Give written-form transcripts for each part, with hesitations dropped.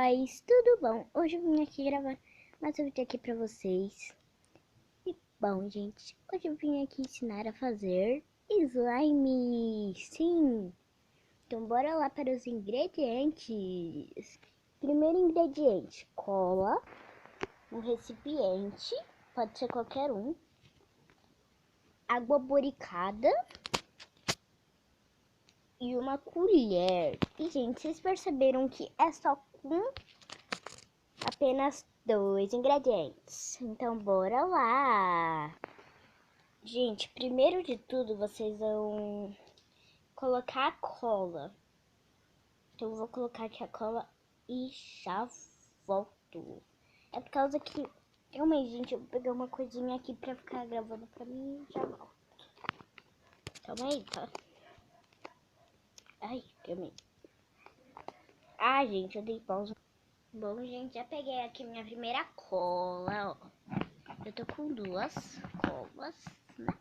pessoais, tudo bom? Hoje eu vim aqui gravar mais um vídeo aqui pra vocês. E bom, gente, hoje eu vim aqui ensinar a fazer slime. Sim! Então bora lá para os ingredientes. Primeiro ingrediente, cola, um recipiente, pode ser qualquer um, água boricada e uma colher. E gente, vocês perceberam que é só com apenas 2 ingredientes. Então bora lá. Gente, primeiro de tudo vocês vão colocar a cola. Então eu vou colocar aqui a cola e já volto. É por causa que realmente, gente, eu vou pegar uma coisinha aqui pra ficar gravando pra mim e já volto. Calma aí, tá? Ai, calma aí. Ah, gente, eu dei pausa. Bom, gente, já peguei aqui minha primeira cola, ó. Eu tô com 2 colas, né?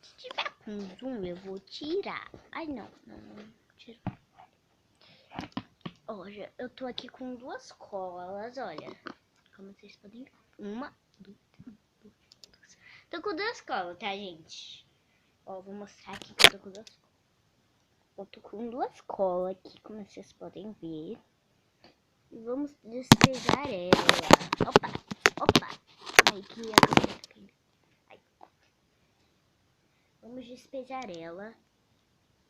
Se tiver com zoom, eu vou tirar. Ai, não tiro. Olha, eu tô aqui com 2 colas, olha. Como vocês podem ver. 1, 2, 3. Tô com 2 colas, tá, gente? Ó, vou mostrar aqui que eu tô com 2 colas. Eu tô com 2 colas aqui, como vocês podem ver. E vamos despejar ela. Opa. Aí que a câmera tá caindo. Aí. Vamos despejar ela.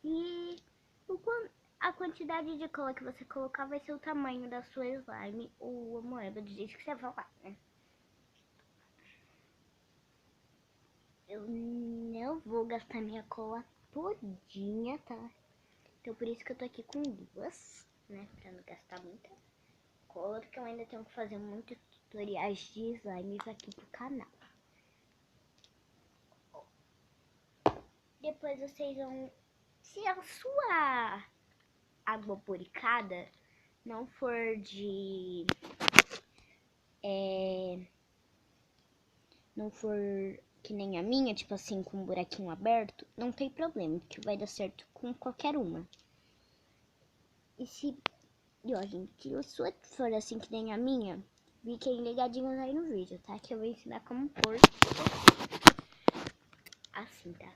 E a quantidade de cola que você colocar vai ser o tamanho da sua slime ou a moeda do jeito que você vai lá, né? Eu não vou gastar minha cola todinha, tá? Então por isso que eu tô aqui com 2, né? Pra não gastar muita cola, porque eu ainda tenho que fazer muitos tutoriais de slimes aqui pro canal. Depois vocês vão... Se a sua água boricada não for de... não for que nem a minha, tipo assim, com um buraquinho aberto, não tem problema, que vai dar certo com qualquer uma. E ó, gente, se a sua for assim que nem a minha, fiquem ligadinhos aí no vídeo, tá? Que eu vou ensinar como pôr assim, tá?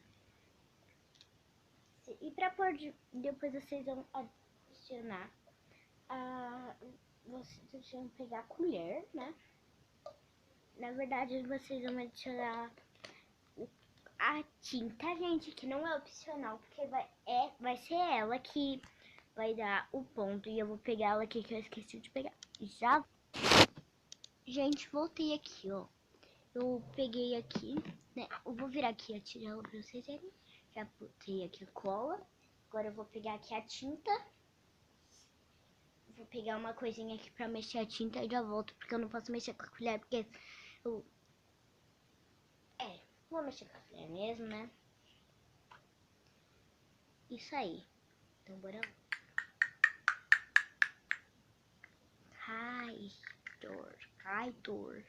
E pra pôr, depois vocês vão adicionar vocês vão pegar a colher, né? Na verdade, vocês vão adicionar a tinta, gente, que não é opcional, porque vai ser ela que vai dar o ponto. E eu vou pegar ela aqui que eu esqueci de pegar. Já. Gente, voltei aqui, ó. Eu peguei aqui, né? Eu vou virar aqui a tigela pra vocês verem. Já botei aqui a cola. Agora eu vou pegar aqui a tinta. Vou pegar uma coisinha aqui pra mexer a tinta e já volto, porque eu não posso mexer com a colher, porque eu... vou mexer com a colher mesmo, né? Isso aí. Então bora lá. Kaitor.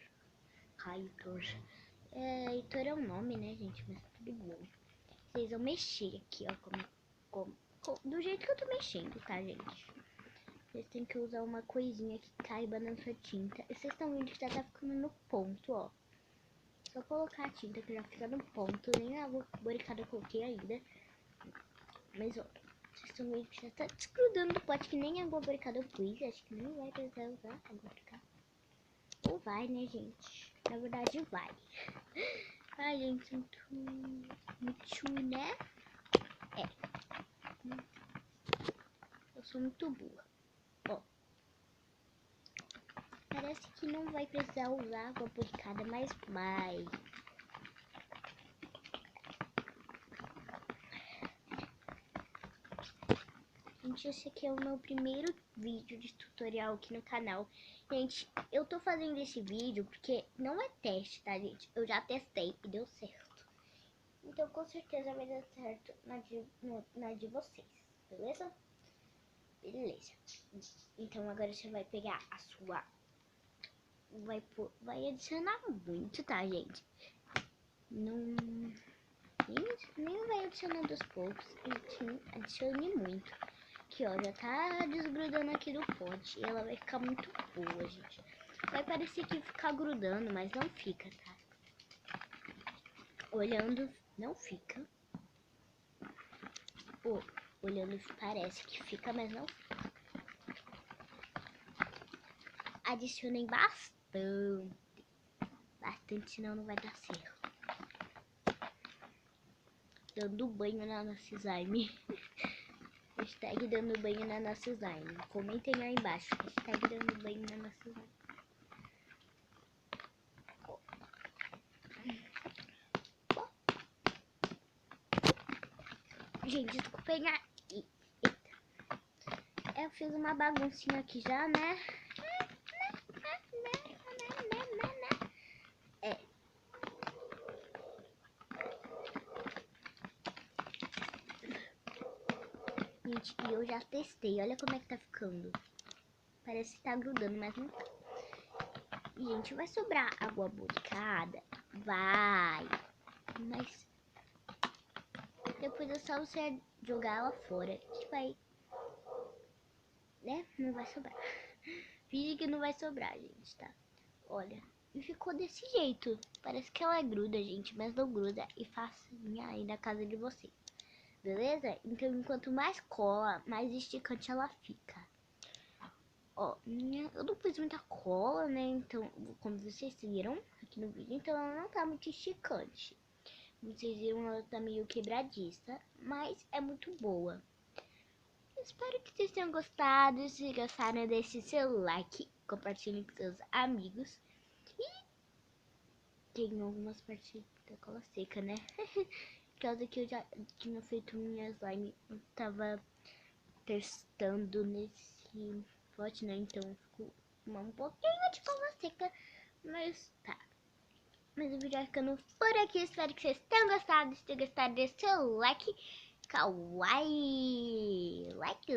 Heitor é um nome, né, gente? Mas tudo bom. Vocês vão mexer aqui, ó. Do jeito que eu tô mexendo, tá, gente? Vocês têm que usar uma coisinha que caiba na sua tinta. E vocês estão vendo que já tá ficando no ponto, ó. Só colocar a tinta que já fica no ponto. Nem a boricada eu coloquei ainda. Mas, ó. Vocês estão vendo que já tá desgrudando do pote, que nem a água boricada eu pus. Acho que nem vai precisar usar água boricada. Ou vai, né, gente? Na verdade, vai. Ai, gente, muito, né? Eu sou muito boa. Ó. Parece que não vai precisar usar água boricada, mas vai. Gente, esse aqui é o meu primeiro vídeo de tutorial aqui no canal. Gente, eu tô fazendo esse vídeo porque não é teste, tá, gente? Eu já testei e deu certo. Então, com certeza vai dar certo na de vocês, beleza? Beleza. Então, agora você vai pegar a sua... Vai adicionar muito, tá, gente? Não... Nem vai adicionando aos poucos. Adicione muito. Aqui, ó, já tá desgrudando aqui do pote. E ela vai ficar muito boa, gente. Vai parecer que fica grudando, mas não fica, tá? Olhando, não fica. Pô, olhando parece que fica, mas não fica. Adicionei bastante. Bastante, senão não vai dar certo. Dando banho na nossa slime. Hashtag dando banho na nossa slime. Comentem aí embaixo. Hashtag dando banho na nossa slime. Gente, desculpem aí. Eita. Eu fiz uma baguncinha aqui já, né? É. Gente, e eu já testei. Olha como é que tá ficando. Parece que tá grudando, mas não tá. E, gente, vai sobrar água borricada? Vai. Mas depois é só você jogar ela fora. Que vai... Né? Não vai sobrar. Finge que não vai sobrar, gente, tá? Olha. E ficou desse jeito. Parece que ela gruda, gente. Mas não gruda. E facinha aí na casa de vocês. Beleza? Então, enquanto mais cola, mais esticante ela fica. Ó, eu não pus muita cola, né? Então, como vocês viram aqui no vídeo, então ela não tá muito esticante. Como vocês viram, ela tá meio quebradiça, mas é muito boa. Espero que vocês tenham gostado. Se gostaram, deixe seu like, compartilhe com seus amigos. E tem algumas partes da cola seca, né? Por causa que eu já tinha feito minha slime, eu tava testando nesse pote, né? Então ficou um pouquinho de cola seca, mas tá. Mas o vídeo vai ficando por aqui. Espero que vocês tenham gostado. Se gostar, deixe seu like. Kawaii! Like,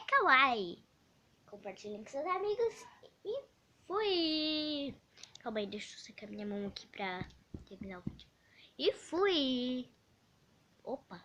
kawaii! Compartilhem com seus amigos. E fui! Calma aí, deixa eu secar minha mão aqui pra terminar o vídeo. E fui! Opa!